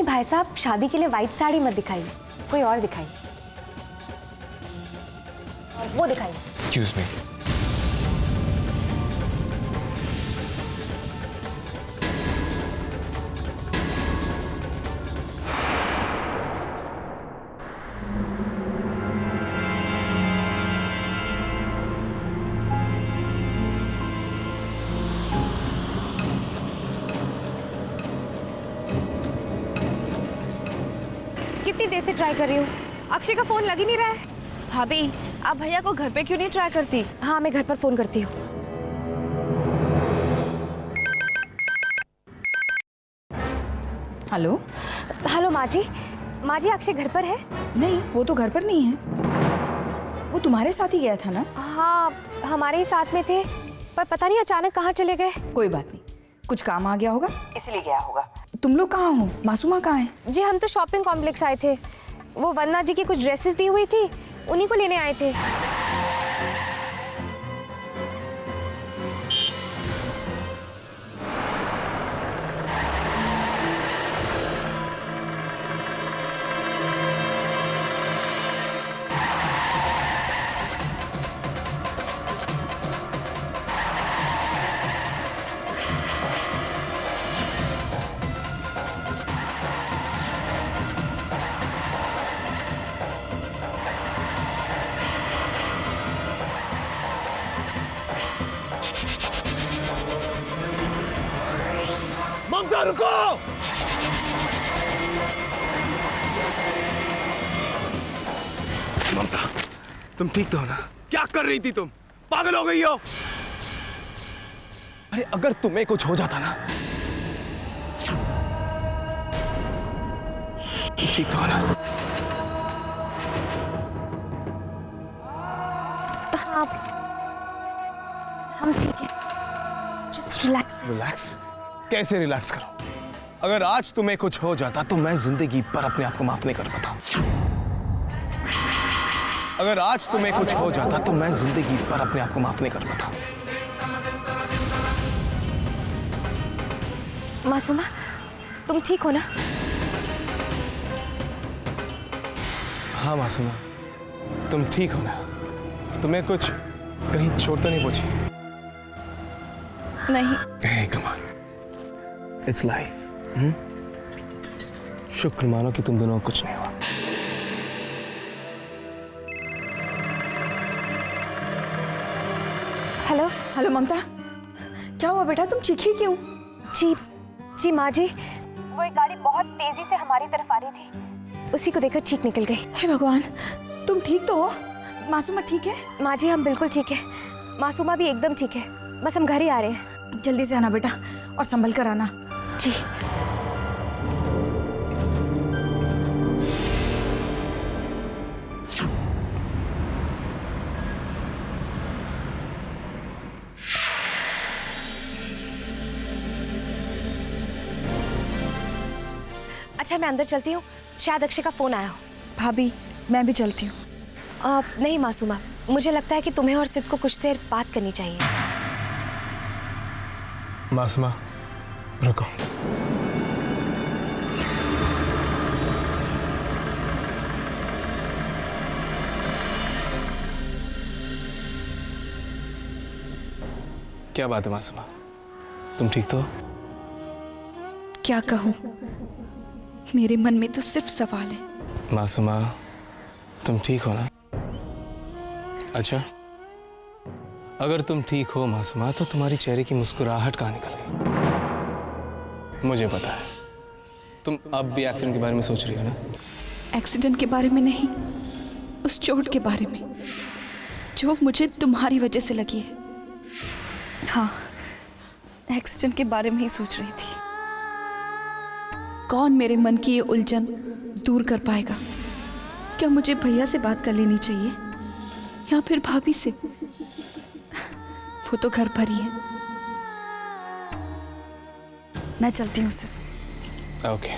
नहीं भाई साहब, शादी के लिए व्हाइट साड़ी मत दिखाइए, कोई और दिखाइए। वो दिखाइए। Excuse me. कितनी देर से ट्राई कर रही हूँ, अक्षय का फोन लग ही नहीं रहा है। भाभी, आप भैया को घर पे क्यों नहीं ट्राई करती? हाँ, मैं घर पर फोन करती हूँ। हेलो। हेलो माँ जी, अक्षय घर पर है? नहीं, वो तो घर पर नहीं है। वो तुम्हारे साथ ही गया था ना? हाँ, हमारे ही साथ में थे, पर पता नहीं अचानक कहाँ चले गए। कोई बात नहीं, कुछ काम आ गया होगा इसलिए गया होगा। तुम लोग कहाँ हो? मासूमा कहाँ है? जी हम तो शॉपिंग कॉम्प्लेक्स आए थे, वो वंदना जी की कुछ ड्रेसेस दी हुई थी, उन्हीं को लेने आए थे। ममता रुको! ममता, तुम ठीक तो हो ना? क्या कर रही थी तुम? पागल हो गई हो? अरे अगर तुम्हें कुछ हो जाता ना, तुम ठीक तो हो ना? हाँ, हम ठीक है, जस्ट रिलैक्स। रिलैक्स? कैसे रिलैक्स करो? अगर आज तुम्हें कुछ हो जाता तो मैं जिंदगी पर अपने आप को माफ नहीं कर पाता। अगर आज तुम्हें कुछ हो जाता तो मैं जिंदगी पर अपने आप को माफ नहीं कर पाता। मासूमा, तुम ठीक हो ना? हाँ मासूमा, तुम ठीक हो ना? तुम्हें कुछ कहीं चोट तो नहीं पहुंची? नहीं। Hey, come on. It's life. शुक्र मानो कि तुम दोनों को कुछ नहीं हुआ। हेलो। हेलो ममता, क्या हुआ बेटा? तुम चीखी क्यों? जी माँ जी, वो एक गाड़ी बहुत तेजी से हमारी तरफ आ रही थी, उसी को देखकर चीख निकल गई। हे भगवान, तुम ठीक तो हो? मासूमा ठीक है? माँ जी हम बिल्कुल ठीक है, मासूमा भी एकदम ठीक है, बस हम घर ही आ रहे हैं। जल्दी से आना बेटा और संभल कर आना। जी। अच्छा मैं अंदर चलती हूँ, शायद अक्षय का फोन आया हो। भाभी, मैं भी चलती हूँ। नहीं मासूमा, मुझे लगता है कि तुम्हें और सिद्ध को कुछ देर बात करनी चाहिए। मासूमा, रुको। क्या बात है मासूमा, तुम ठीक तो हो? क्या कहूँ, मेरे मन में तो सिर्फ सवाल है। मासूमा, तुम ठीक हो ना? अच्छा, अगर तुम ठीक हो मासूमा तो तुम्हारी चेहरे की मुस्कुराहट कहाँ निकल गई? मुझे पता है तुम अब भी एक्सीडेंट के बारे में सोच रही हो ना? एक्सीडेंट के बारे में नहीं, उस चोट के बारे में जो मुझे तुम्हारी वजह से लगी है। हाँ, एक्सीडेंट के बारे में ही सोच रही थी। कौन मेरे मन की ये उलझन दूर कर पाएगा? क्या मुझे भैया से बात कर लेनी चाहिए या फिर भाभी से? वो तो घर पर ही है। मैं चलती हूँ सर। ओके।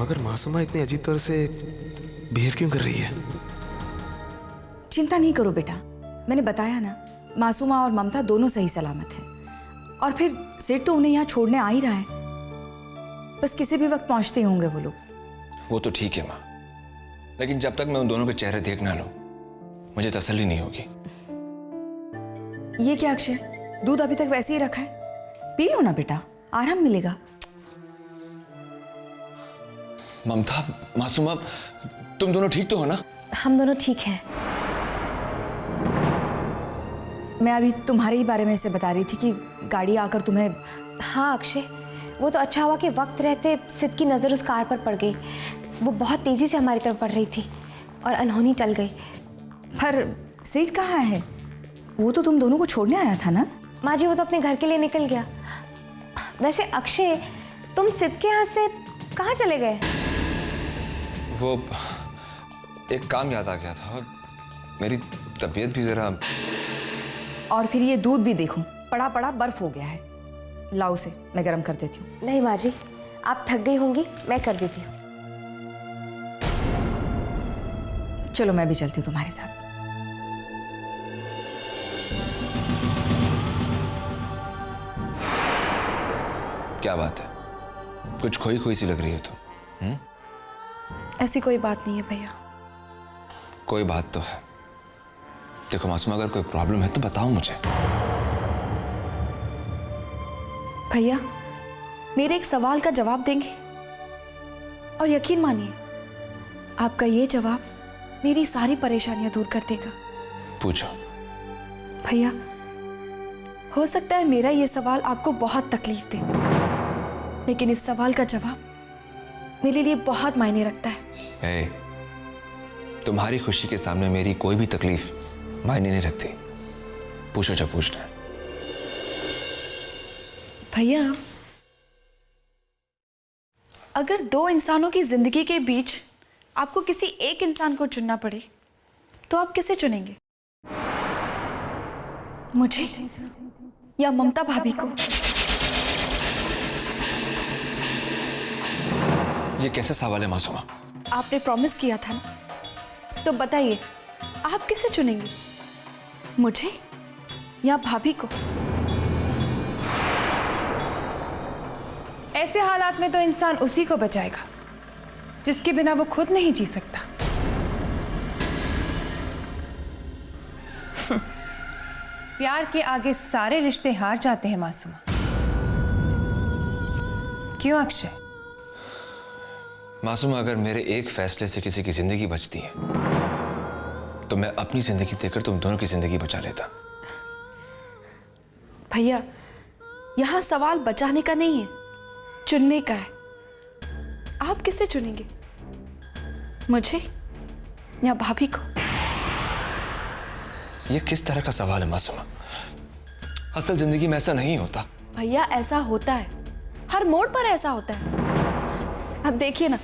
मगर मासूमा इतनी अजीब तरह से बिहेव क्यों कर रही है? चिंता नहीं करो बेटा, मैंने बताया ना, मासूमा और ममता दोनों सही सलामत हैं। और फिर सेठ तो उन्हें यहाँ छोड़ने आ ही रहा है। बस किसी भी वक्त पहुंचते ही होंगे वो लोग। वो तो ठीक है माँ, लेकिन जब तक मैं उन दोनों के चेहरे देख ना लूं मुझे तसल्ली नहीं होगी। ये क्या अक्षय, दूध अभी तक वैसे ही रखा है, पी लो ना बेटा, आराम मिलेगा। ममता, मासूमा, तुम दोनों ठीक तो हो ना? हम दोनों ठीक हैं। मैं अभी तुम्हारे ही बारे में इसे बता रही थी कि गाड़ी आकर तुम्हें। हाँ अक्षय, वो तो अच्छा हुआ कि वक्त रहते सिद्ध की नज़र उस कार पर पड़ गई। वो बहुत तेज़ी से हमारी तरफ बढ़ रही थी और अनहोनी टल गई। पर सीट कहाँ है? वो तो तुम दोनों को छोड़ने आया था ना? माँ जी, वो तो अपने घर के लिए निकल गया। वैसे अक्षय, तुम सिद्ध के यहाँ से कहाँ चले गए? वो एक काम याद आ गया था, मेरी तबीयत भी जरा। और फिर ये दूध भी देखो, पड़ा पड़ा बर्फ हो गया है। लाओ उसे, मैं गर्म कर देती हूँ। नहीं माँ जी, आप थक गई होंगी, मैं कर देती हूँ। चलो मैं भी चलती हूँ तुम्हारे साथ। क्या बात है, कुछ खोई खोई सी लग रही है तुम। ऐसी कोई बात नहीं है भैया। कोई बात तो है। देखो मासूमा, अगर कोई प्रॉब्लम है तो बताओ मुझे। भैया, मेरे एक सवाल का जवाब देंगे? और यकीन मानिए, आपका ये जवाब मेरी सारी परेशानियां दूर कर देगा। पूछो। भैया, हो सकता है मेरा ये सवाल आपको बहुत तकलीफ दे, लेकिन इस सवाल का जवाब मेरे लिए बहुत मायने रखता है। तुम्हारी खुशी के सामने मेरी कोई भी तकलीफ मायने नहीं रखती। पूछो जब पूछना है। भैया, अगर दो इंसानों की जिंदगी के बीच आपको किसी एक इंसान को चुनना पड़े तो आप किसे चुनेंगे? मुझे या ममता भाभी को? ये कैसे सवाल है मासूमा? आपने प्रॉमिस किया था ना, तो बताइए आप किसे चुनेंगे, मुझे या भाभी को? ऐसे हालात में तो इंसान उसी को बचाएगा जिसके बिना वो खुद नहीं जी सकता। प्यार के आगे सारे रिश्ते हार जाते हैं मासूमा। क्यों अक्षय? मासूमा, अगर मेरे एक फैसले से किसी की जिंदगी बचती है तो मैं अपनी जिंदगी देकर तुम दोनों की जिंदगी बचा लेता। भैया, यहां सवाल बचाने का नहीं है, चुनने का है। आप किसे चुनेंगे, मुझे या भाभी को? ये किस तरह का सवाल है मासूमा? असल जिंदगी में ऐसा नहीं होता। भैया, ऐसा होता है, हर मोड़ पर ऐसा होता है। अब देखिए ना,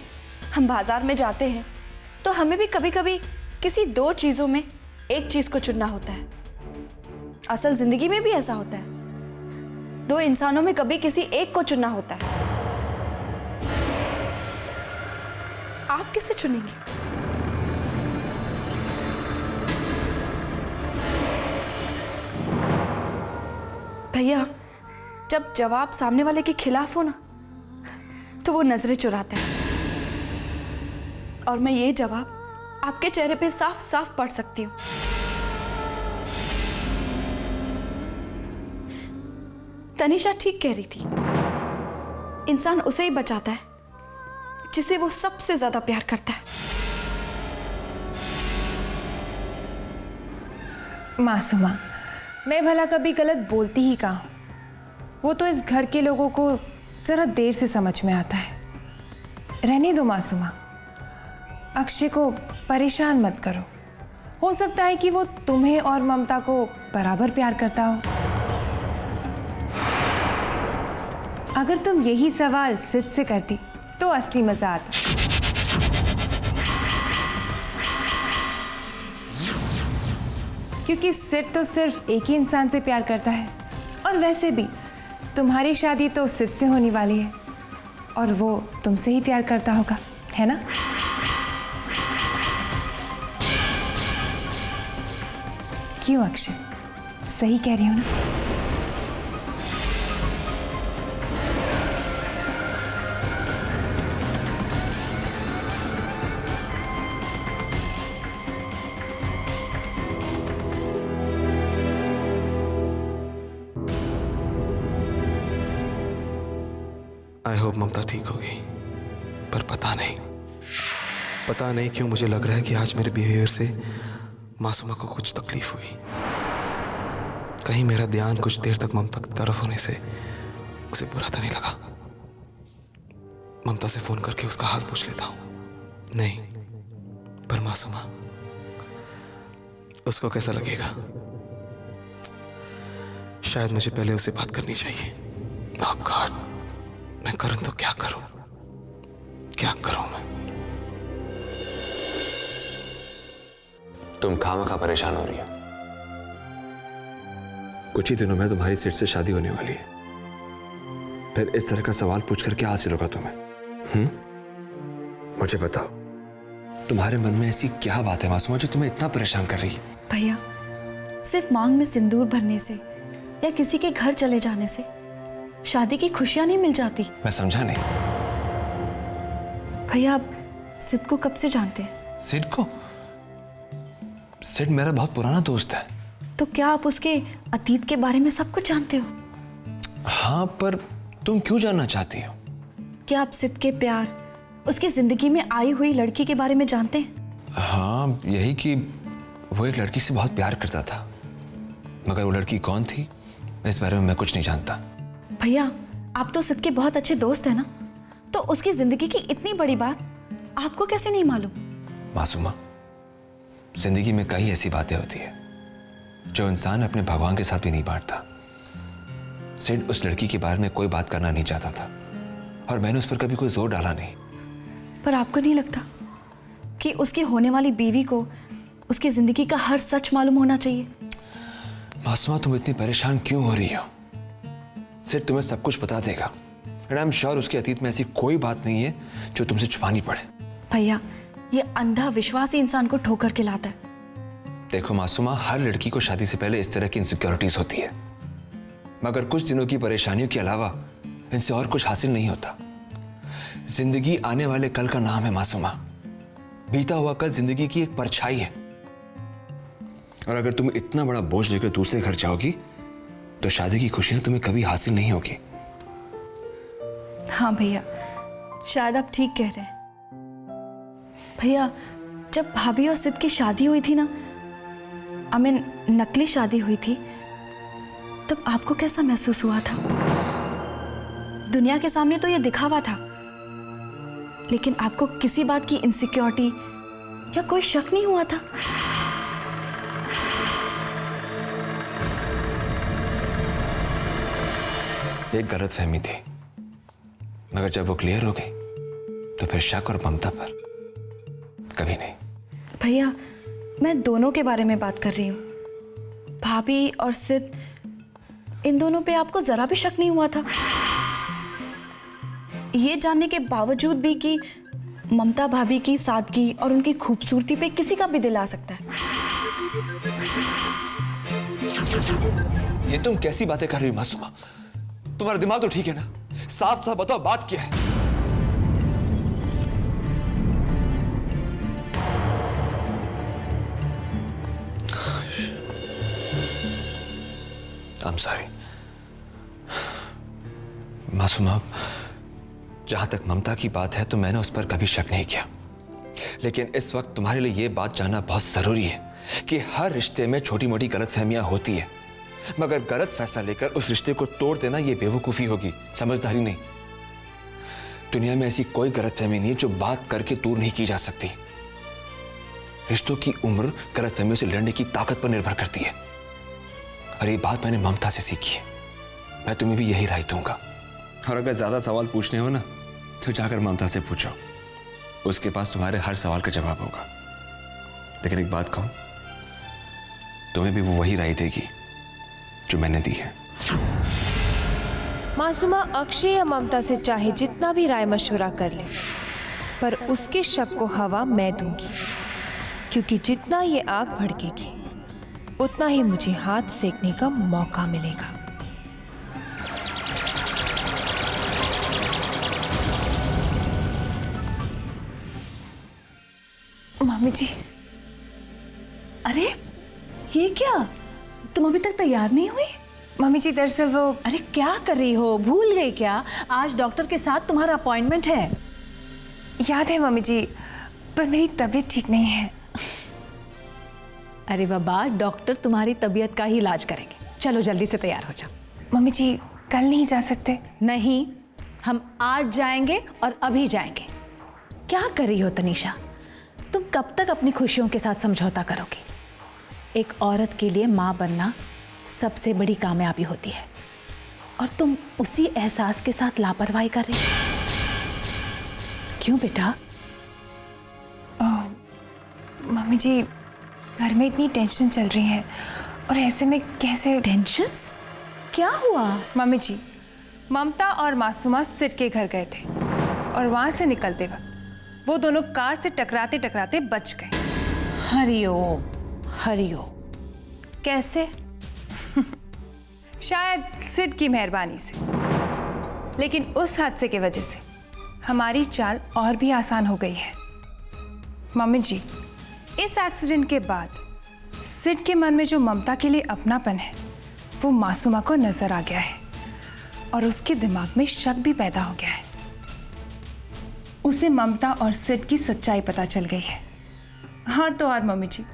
हम बाजार में जाते हैं तो हमें भी कभी कभी किसी दो चीजों में एक चीज को चुनना होता है। असल जिंदगी में भी ऐसा होता है, दो इंसानों में कभी किसी एक को चुनना होता है। आप किसे चुनेंगे? भैया, जब जवाब सामने वाले के खिलाफ हो ना, तो वो नजरें चुराता है, और मैं ये जवाब आपके चेहरे पे साफ साफ पढ़ सकती हूँ। तनिषा ठीक कह रही थी, इंसान उसे ही बचाता है जिसे वो सबसे ज्यादा प्यार करता है। मासूमा, मैं भला कभी गलत बोलती ही कहाँ हूँ? वो तो इस घर के लोगों को जरा देर से समझ में आता है। रहने दो मासूमा, अक्षय को परेशान मत करो। हो सकता है कि वो तुम्हें और ममता को बराबर प्यार करता हो। अगर तुम यही सवाल सिद्ध से करती तो असली मजा आता। क्योंकि सिद्ध तो सिर्फ एक ही इंसान से प्यार करता है, और वैसे भी तुम्हारी शादी तो सिद्ध से होने वाली है और वो तुमसे ही प्यार करता होगा, है ना? क्यों अक्षय, सही कह रही हो ना? आई होप ममता ठीक होगी, पर पता नहीं क्यों मुझे लग रहा है कि आज मेरे बिहेवियर से मासूमा को कुछ तकलीफ हुई। कहीं मेरा ध्यान कुछ देर तक ममता की तरफ होने से उसे बुरा तो नहीं लगा। ममता से फोन करके उसका हाल पूछ लेता हूं। नहीं, पर मासूमा, उसको कैसा लगेगा? शायद मुझे पहले उससे बात करनी चाहिए। ओह गॉड, मैं करूं तो क्या करूं मैं? तुम खामखा परेशान हो रही हो। कुछ ही दिनों में तुम्हारी सिड से शादी होने वाली है, फिर इस तरह का सवाल पूछकर क्या हासिल होगा तुम्हें? मुझे बताओ, तुम्हारे मन में ऐसी क्या बात है मासूमा जो तुम्हें इतना परेशान कर रही है? भैया, सिर्फ मांग में सिंदूर भरने से या किसी के घर चले जाने से शादी की खुशियां नहीं मिल जाती। मैं समझा नहीं। भैया, आप सिद को कब से जानते हैं? सिड को? सिड मेरा बहुत पुराना दोस्त है। तो क्या आप उसके अतीत के बारे में सब कुछ जानते हो? हाँ, पर तुम क्यों जानना चाहती हो? क्या आप सिद के प्यार, उसकी जिंदगी में आई हुई लड़की के बारे में जानते हैं? हाँ, यही कि वो एक लड़की से बहुत प्यार करता था, मगर वो लड़की कौन थी इस बारे में मैं कुछ नहीं जानता। भैया, आप तो सिद के बहुत अच्छे दोस्त हैं ना, तो उसकी जिंदगी की इतनी बड़ी बात आपको कैसे नहीं मालूम? मासूमा, जिंदगी में कई ऐसी बातें होती है जो इंसान अपने भगवान के साथ भी नहीं बांटता। सिड उस लड़की के बारे में कोई बात करना नहीं चाहता था और मैंने उस पर कभी कोई जोर डाला नहीं। पर आपको नहीं लगता कि उसकी होने वाली बीवी को उसकी जिंदगी का हर सच मालूम होना चाहिए? मासूमा, तुम इतनी परेशान क्यों हो रही हो? सिड तुम्हें सब कुछ बता देगा एंड आई एम श्योर उसके अतीत में ऐसी कोई बात नहीं है जो तुमसे छुपानी पड़े। भैया, ये अंधा विश्वास ही इंसान को ठोकर के लाता है। देखो मासूमा, हर लड़की को शादी से पहले इस तरह की इनसिक्योरिटीज होती है, मगर कुछ दिनों की परेशानियों के अलावा इनसे और कुछ हासिल नहीं होता। जिंदगी आने वाले कल का नाम है मासूमा। बीता हुआ कल जिंदगी की एक परछाई है, और अगर तुम इतना बड़ा बोझ लेकर दूसरे घर जाओगी तो शादी की खुशियां तुम्हें कभी हासिल नहीं होगी। हाँ भैया, शायद आप ठीक कह रहे हैं। भैया, जब भाभी और सिद की शादी हुई थी ना, आई मीन नकली शादी हुई थी, तब आपको कैसा महसूस हुआ था? दुनिया के सामने तो ये दिखावा था, लेकिन आपको किसी बात की इनसिक्योरिटी या कोई शक नहीं हुआ था? एक गलतफहमी थी, मगर जब वो क्लियर हो गई तो फिर शक और ममता पर कभी नहीं। भैया, मैं दोनों के बारे में बात कर रही हूँ। भाभी और सिद, इन दोनों पे आपको जरा भी शक नहीं हुआ था? ये जानने के बावजूद भी कि ममता भाभी की सादगी और उनकी खूबसूरती पे किसी का भी दिल आ सकता है। ये तुम कैसी बातें कर रही हो मासूमा? तुम्हारा दिमाग तो ठीक है ना? साफ साफ बताओ, बात क्या है? I'm sorry। मासूमा, जहां तक ममता की बात है तो मैंने उस पर कभी शक नहीं किया, लेकिन इस वक्त तुम्हारे लिए यह बात जानना बहुत जरूरी है कि हर रिश्ते में छोटी मोटी गलतफहमियां होती है, मगर गलत फैसला लेकर उस रिश्ते को तोड़ देना यह बेवकूफी होगी, समझदारी नहीं। दुनिया में ऐसी कोई गलतफहमी नहीं जो बात करके दूर नहीं की जा सकती। रिश्तों की उम्र गलतफहमियों से लड़ने की ताकत पर निर्भर करती है, और ये बात मैंने ममता से सीखी है। मैं तुम्हें भी यही राय दूंगा, और अगर ज्यादा सवाल पूछने हो ना तो जाकर ममता से पूछो, उसके पास तुम्हारे हर सवाल का जवाब होगा। लेकिन एक बात कहूं, तुम्हें भी वो वही राय देगी जो मैंने दी है। मासूमा अक्षय या ममता से चाहे जितना भी राय मशवरा कर ले, पर उसके शक को हवा मैं दूंगी, क्योंकि जितना ये आग भड़केगी उतना ही मुझे हाथ सेकने का मौका मिलेगा। मामी जी, अरे ये क्या, तुम अभी तक तैयार नहीं हुई? मम्मी जी दरअसल वो अरे क्या कर रही हो, भूल गई क्या? आज डॉक्टर के साथ तुम्हारा अपॉइंटमेंट है। याद है मम्मी जी, पर मेरी तबीयत ठीक नहीं है। अरे बाबा, डॉक्टर तुम्हारी तबीयत का ही इलाज करेंगे। चलो जल्दी से तैयार हो जाओ। मम्मी जी कल नहीं जा सकते? नहीं, हम आज जाएंगे और अभी जाएंगे। क्या कर रही हो तनीषा? तुम कब तक अपनी खुशियों के साथ समझौता करोगी? एक औरत के लिए माँ बनना सबसे बड़ी कामयाबी होती है और तुम उसी एहसास के साथ लापरवाही कर रही हो। क्यों बेटा? मम्मी जी घर में इतनी टेंशन चल रही है और ऐसे में कैसे? टेंशन्स? क्या हुआ? मम्मी जी, ममता और मासूमा सिड के घर गए थे और वहां से निकलते वक्त वो दोनों कार से टकराते टकराते बच गए। हरिओम हरिओम। कैसे? शायद सिड की मेहरबानी से, लेकिन उस हादसे की वजह से हमारी चाल और भी आसान हो गई है। मम्मी जी, इस एक्सीडेंट के बाद सिड के मन में जो ममता के लिए अपनापन है वो मासूमा को नजर आ गया है और उसके दिमाग में शक भी पैदा हो गया है। उसे ममता और सिड की सच्चाई पता चल गई है। और तो और मम्मी जी,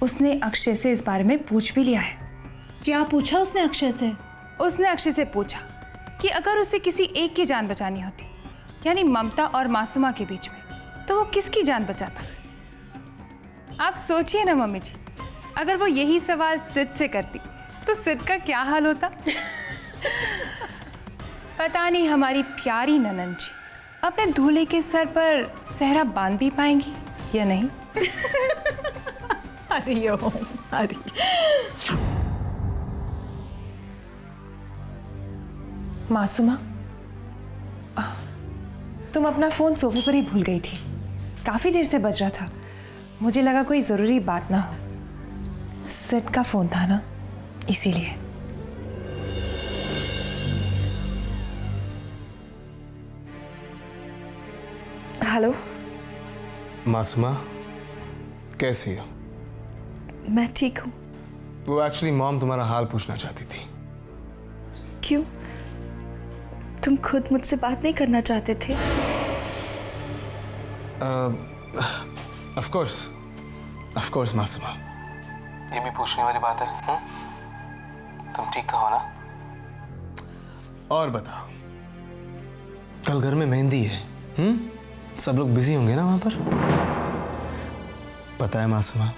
उसने अक्षय से इस बारे में पूछ भी लिया है। क्या पूछा उसने अक्षय से? उसने अक्षय से पूछा कि अगर उसे किसी एक की जान बचानी होती, यानी ममता और मासूमा के बीच में, तो वो किसकी जान बचाता? आप सोचिए ना मम्मी जी, अगर वो यही सवाल सिड से करती तो सिड का क्या हाल होता? पता नहीं हमारी प्यारी ननंद जी अपने दूल्हे के सर पर सहरा बांध भी पाएंगी या नहीं। हरिओम हरि। मासूमा, तुम अपना फोन सोफे पर ही भूल गई थी। काफी देर से बज रहा था, मुझे लगा कोई जरूरी बात ना हो। सिड का फोन था ना, इसीलिए। हेलो। मासूमा, कैसी हो? मैं ठीक हूँ। वो एक्चुअली मॉम तुम्हारा हाल पूछना चाहती थी। क्यों? तुम खुद मुझसे बात नहीं करना चाहते थे? ऑफ कोर्स मासूमा, ये भी पूछने वाली बात है। तुम ठीक तो हो ना? और बताओ, कल घर में मेहंदी है। सब लोग बिजी होंगे ना वहां पर? पता है मासूमा,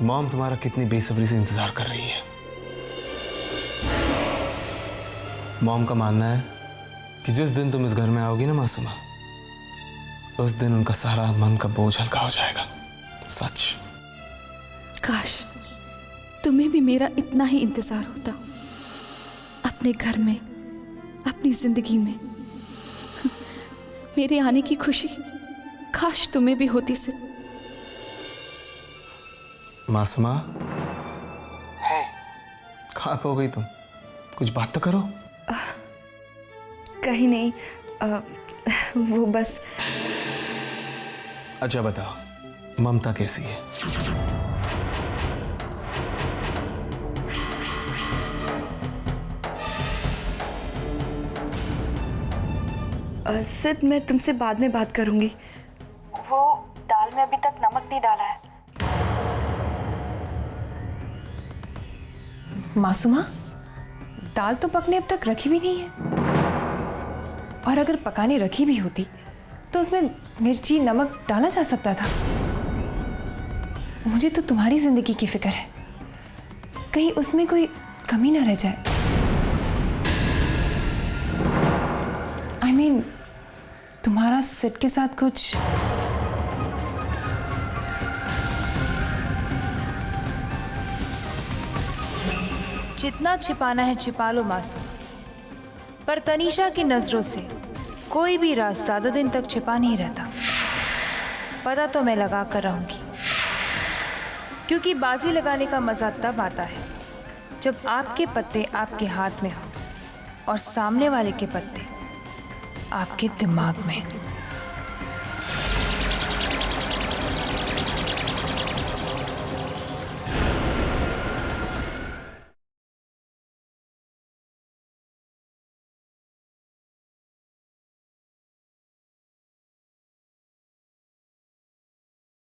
मॉम तुम्हारा कितनी बेसब्री से इंतजार कर रही है। मॉम का मानना है कि जिस दिन तुम इस घर में आओगी ना मासूमा, उस दिन उनका सारा मन का बोझ हल्का हो जाएगा। सच। काश तुम्हें भी मेरा इतना ही इंतजार होता, अपने घर में, अपनी जिंदगी में। मेरे आने की खुशी काश तुम्हें भी होती सिर्फ। मासूमा, हे, कहाँ खो गई तुम? कुछ बात तो करो। कहीं नहीं, वो बस। अच्छा बताओ, ममता कैसी है? सिद, मैं तुमसे बाद में बात करूंगी। वो दाल में अभी तक नमक नहीं डाला है। मासूमा, दाल तो पकने अब तक रखी भी नहीं है, और अगर पकाने रखी भी होती तो उसमें मिर्ची नमक डाला जा सकता था। मुझे तो तुम्हारी जिंदगी की फिक्र है, कहीं उसमें कोई कमी ना रह जाए। I mean, तुम्हारा सिड के साथ कुछ। जितना छिपाना है छिपा लो मासूम, पर तनीषा की नजरों से कोई भी राज ज्यादा दिन तक छिपा नहीं रहता। पता तो मैं लगा कर रहूंगी, क्योंकि बाजी लगाने का मजा तब आता है जब आपके पत्ते आपके हाथ में हो और सामने वाले के पत्ते आपके दिमाग में।